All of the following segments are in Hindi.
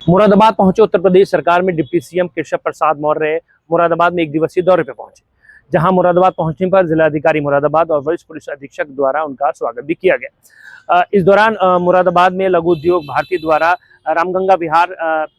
मुरादाबाद पहुंचे उत्तर प्रदेश सरकार में डिप्टी सीएम केशव प्रसाद मौर्य मुरादाबाद में एक दिवसीय दौरे पर पहुंचे, जहां मुरादाबाद पहुंचने पर जिलाधिकारी मुरादाबाद और वरिष्ठ पुलिस अधीक्षक द्वारा उनका स्वागत भी किया गया। इस दौरान मुरादाबाद में लघु उद्योग भारती द्वारा रामगंगा विहार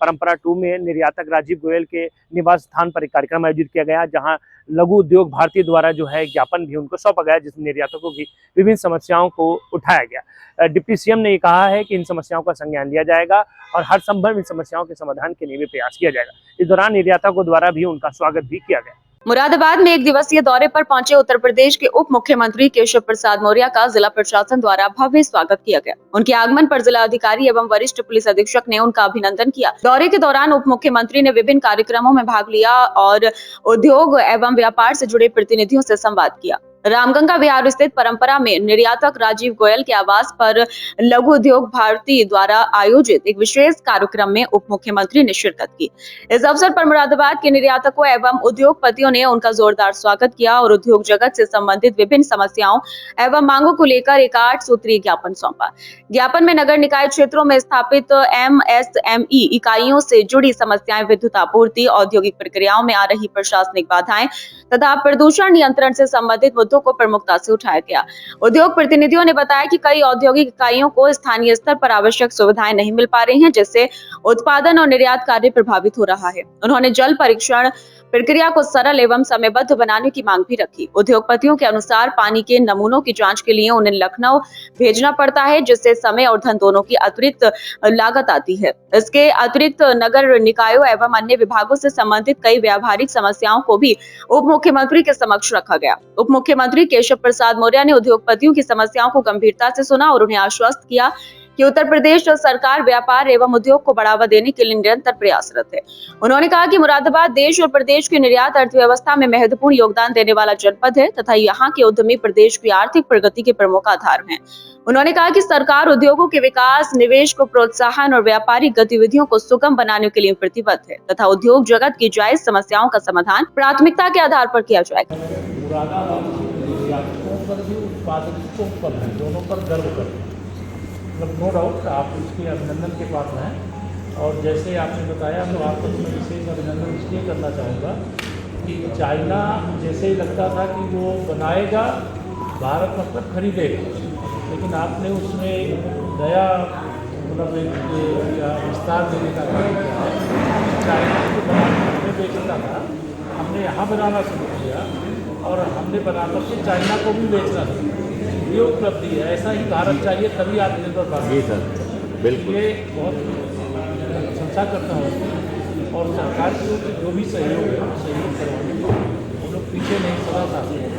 परंपरा 2 में निर्यातक राजीव गोयल के निवास स्थान पर एक कार्यक्रम आयोजित किया गया, जहां लघु उद्योग भारती द्वारा जो है ज्ञापन भी उनको सौंपा गया, जिसमें निर्यातकों की विभिन्न समस्याओं को उठाया गया। डिप्टी सीएम ने कहा है कि इन समस्याओं का संज्ञान लिया जाएगा और हर संभव इन समस्याओं के समाधान के लिए भी प्रयास किया जाएगा। इस दौरान निर्यातकों द्वारा भी उनका स्वागत भी किया गया। मुरादाबाद में एक दिवसीय दौरे पर पहुंचे उत्तर प्रदेश के उप मुख्यमंत्री केशव प्रसाद मौर्य का जिला प्रशासन द्वारा भव्य स्वागत किया गया। उनके आगमन पर जिला अधिकारी एवं वरिष्ठ पुलिस अधीक्षक ने उनका अभिनंदन किया। दौरे के दौरान उप मुख्यमंत्री ने विभिन्न कार्यक्रमों में भाग लिया और उद्योग एवं व्यापार से जुड़े प्रतिनिधियों से संवाद किया। रामगंगा विहार स्थित परंपरा में निर्यातक राजीव गोयल के आवास पर लघु उद्योग भारती द्वारा आयोजित एक विशेष कार्यक्रम में उप मुख्यमंत्री ने शिरकत की। इस अवसर पर मुरादाबाद के निर्यातकों एवं उद्योगपतियों ने उनका जोरदार स्वागत किया और उद्योग जगत से संबंधित विभिन्न समस्याओं एवं मांगों को लेकर एक 8 सूत्रीय ज्ञापन सौंपा। ज्ञापन में नगर निकाय क्षेत्रों में स्थापित MSME इकाइयों से जुड़ी समस्याएं, विद्युत आपूर्ति, औद्योगिक प्रक्रियाओं में आ रही प्रशासनिक बाधाएं तथा प्रदूषण नियंत्रण से संबंधित मुद्दों को प्रमुखता से उठाया गया। उद्योग प्रतिनिधियों ने बताया कि कई औद्योगिक इकाइयों को स्थानीय स्तर पर आवश्यक सुविधाएं नहीं मिल पा रही हैं, जिससे उत्पादन और निर्यात कार्य प्रभावित हो रहा है। उन्होंने जल परीक्षण प्रक्रिया को सरल एवं समयबद्ध बनाने की मांग भी रखी। उद्योगपतियों के अनुसार पानी के नमूनों की जांच के लिए उन्हें लखनऊ भेजना पड़ता है, जिससे समय और धन दोनों की अतिरिक्त लागत आती है। इसके अतिरिक्त नगर निकायों एवं अन्य विभागों से संबंधित कई व्यावहारिक समस्याओं को भी उप मुख्यमंत्री के समक्ष रखा गया। उप मुख्यमंत्री केशव प्रसाद मौर्य ने उद्योगपतियों की समस्याओं को गंभीरता से सुना और उन्हें आश्वस्त किया कि उत्तर प्रदेश सरकार व्यापार एवं उद्योग को बढ़ावा देने के लिए निरंतर प्रयासरत है। उन्होंने कहा कि मुरादाबाद देश और प्रदेश की निर्यात अर्थव्यवस्था में महत्वपूर्ण योगदान देने वाला जनपद है तथा यहाँ के उद्यमी प्रदेश की आर्थिक प्रगति के प्रमुख आधार हैं। उन्होंने कहा कि सरकार उद्योगों के विकास, निवेश को प्रोत्साहन और व्यापारिक गतिविधियों को सुगम बनाने के लिए प्रतिबद्ध है तथा उद्योग जगत की जायज समस्याओं का समाधान प्राथमिकता के आधार पर किया जाएगा। दोनों पर गर्व करते हैं, मतलब नो डाउट आप उसके अभिनंदन के पात्र हैं। और जैसे आपने बताया तो आपको मैं विशेष अभिनंदन इसलिए करना चाहूँगा कि चाइना जैसे ही लगता था कि वो बनाएगा, भारत मतलब खरीदेगा, लेकिन आपने उसमें नया मतलब एक विस्तार देने का काम किया है। चाइना को बनाने बेचता था, हमने यहाँ बनाना शुरू किया और हमने बना करके चाइना को भी बेचना शुरू किया। ये उपलब्धि है, ऐसा ही भारत चाहिए, तभी आत्मनिर्भर भारत। जी सर, बिल्कुल। ये बहुत प्रशंसा करता हूँ और सरकार की जो भी सहयोग है, सहयोग करवाने में हम लोग पीछे नहीं, सदा साथ हैं।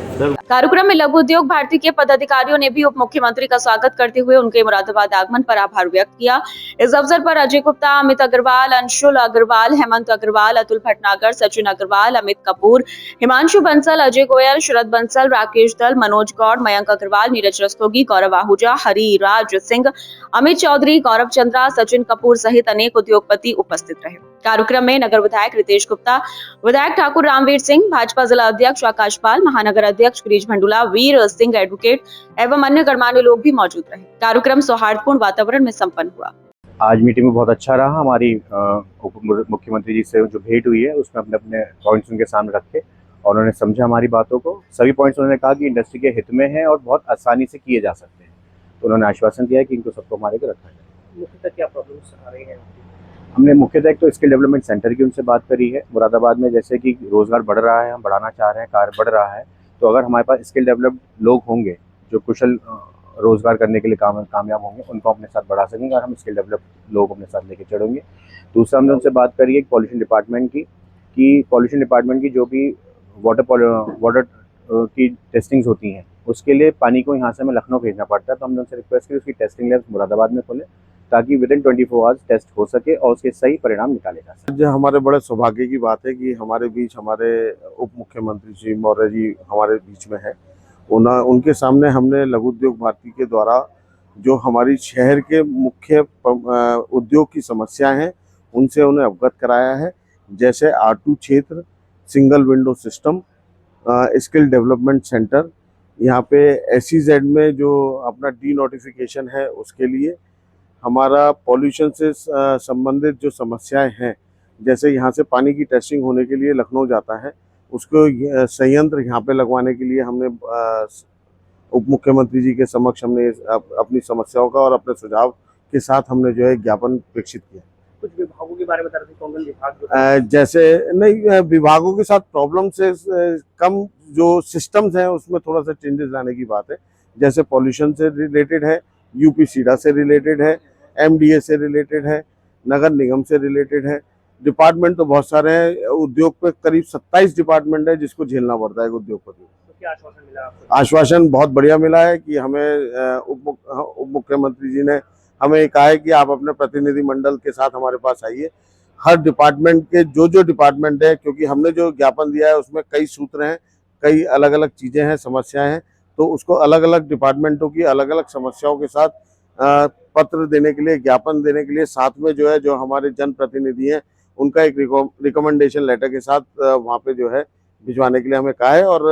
कार्यक्रम में लघु उद्योग भारती के पदाधिकारियों ने भी उप मुख्यमंत्री का स्वागत करते हुए उनके मुरादाबाद आगमन पर आभार व्यक्त किया। इस अवसर पर अजय गुप्ता, अमित अग्रवाल, अंशुल अग्रवाल, हेमंत अग्रवाल, अतुल भटनागर, सचिन अग्रवाल, अमित कपूर, हिमांशु बंसल, अजय गोयल, शरद बंसल, राकेश दल, मनोज गौड़, मयंक अग्रवाल, नीरज रस्तोगी, गौरव आहूजा, हरिराज सिंह, अमित चौधरी, गौरव चंद्रा, सचिन कपूर सहित अनेक उद्योगपति उपस्थित रहे। कार्यक्रम में नगर विधायक रितेश गुप्ता, विधायक ठाकुर रामवीर सिंह, भाजपा जिला अध्यक्ष आकाश पाल, महानगर अध्यक्ष गिरीश भंडुला, वीर सिंह एडवोकेट एवं अन्य गणमान्य लोग भी मौजूद रहे। कार्यक्रम सौहार्दपूर्ण वातावरण में संपन्न हुआ। आज मीटिंग में बहुत अच्छा रहा। हमारी उप मुख्यमंत्री जी से जो भेंट हुई है उसमें अपने अपने पॉइंट्स उनके सामने रखे और उन्होंने समझा हमारी बातों को। सभी पॉइंट्स उन्होंने कहा कि इंडस्ट्री के हित में है और बहुत आसानी से किए जा सकते हैं, तो उन्होंने आश्वासन दिया है कि इनको सबको हमारे को रखा जाए। मुख्यतः क्या प्रॉब्लम्स आ रही हैं? हमने मुख्यतः एक तो स्किल डेवलपमेंट सेंटर की उनसे बात करी है। मुरादाबाद में जैसे कि रोजगार बढ़ रहा है, हम बढ़ाना चाह रहे हैं, कार्य बढ़ रहा है, तो अगर हमारे पास स्किल डेवलप्ड लोग होंगे जो कुशल रोजगार करने के लिए कामयाब होंगे, उनको अपने साथ बढ़ा सकेंगे और हम स्किल डेवलप्ड लोग अपने साथ लेके चढ़ेंगे। दूसरा हमने उनसे बात करी है पॉल्यूशन डिपार्टमेंट की, कि पॉल्यूशन डिपार्टमेंट की जो भी वाटर की टेस्टिंग्स होती हैं उसके लिए पानी को यहाँ से हमें लखनऊ भेजना पड़ता है, तो हमने उनसे रिक्वेस्ट की उसकी टेस्टिंग लैब्स मुरादाबाद में खोलें ताकि विदिन 24 आवर्स टेस्ट हो सके और उसके सही परिणाम निकाले जा सके। आज हमारे बड़े सौभाग्य की बात है कि हमारे बीच हमारे उप मुख्यमंत्री श्री मौर्य जी हमारे बीच में है। उनके सामने हमने लघु उद्योग भारती के द्वारा जो हमारी शहर के मुख्य उद्योग की समस्याएं हैं उनसे उन्हें अवगत कराया है, जैसे R2 क्षेत्र, single window system, skill development centre, यहाँ पे SEZ में जो अपना डी नोटिफिकेशन है उसके लिए, हमारा पॉल्यूशन से संबंधित जो समस्याएं हैं, जैसे यहाँ से पानी की टेस्टिंग होने के लिए लखनऊ जाता है, उसको संयंत्र यहाँ पे लगवाने के लिए हमने उप मुख्यमंत्री जी के समक्ष हमने अपनी समस्याओं का और अपने सुझाव के साथ हमने जो है ज्ञापन प्रेषित किया। कुछ विभागों के बारे में बता रहे थे, कौन कौन विभाग जो जैसे नहीं, विभागों के साथ प्रॉब्लम से कम जो सिस्टम्स हैं उसमें थोड़ा सा चेंजेस लाने की बात है। जैसे पॉल्यूशन से रिलेटेड है, यूपीसीडा से रिलेटेड है, एमडीए से रिलेटेड है, नगर निगम से रिलेटेड है। डिपार्टमेंट तो बहुत सारे हैं, उद्योग पे करीब 27 डिपार्टमेंट है जिसको झेलना पड़ता है उद्योगपति। तो क्या आश्वासन मिला आपको? आश्वासन बहुत बढ़िया मिला है कि हमें उप मुख्यमंत्री जी ने हमें कहा है कि आप अपने प्रतिनिधि मंडल के साथ हमारे पास आइए। हर डिपार्टमेंट के जो डिपार्टमेंट है, क्योंकि हमने जो ज्ञापन दिया है उसमें कई सूत्र हैं, कई अलग अलग चीज़ें हैं, समस्याएं हैं, तो उसको अलग अलग डिपार्टमेंटों की अलग अलग समस्याओं के साथ पत्र देने के लिए, ज्ञापन देने के लिए, साथ में जो है जो हमारे जनप्रतिनिधि हैं उनका एक रिकमेंडेशन लेटर के साथ वहाँ पे जो है भिजवाने के लिए हमें कहा है। और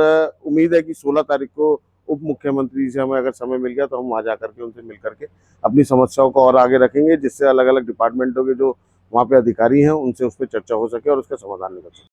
उम्मीद है कि 16 तारीख को उप मुख्यमंत्री से हमें अगर समय मिल गया तो हम वहाँ जा करके उनसे मिल करके अपनी समस्याओं को और आगे रखेंगे, जिससे अलग अलग डिपार्टमेंटों के जो वहाँ पे अधिकारी हैं उनसे उस पर चर्चा हो सके और उसका समाधान निकल सके।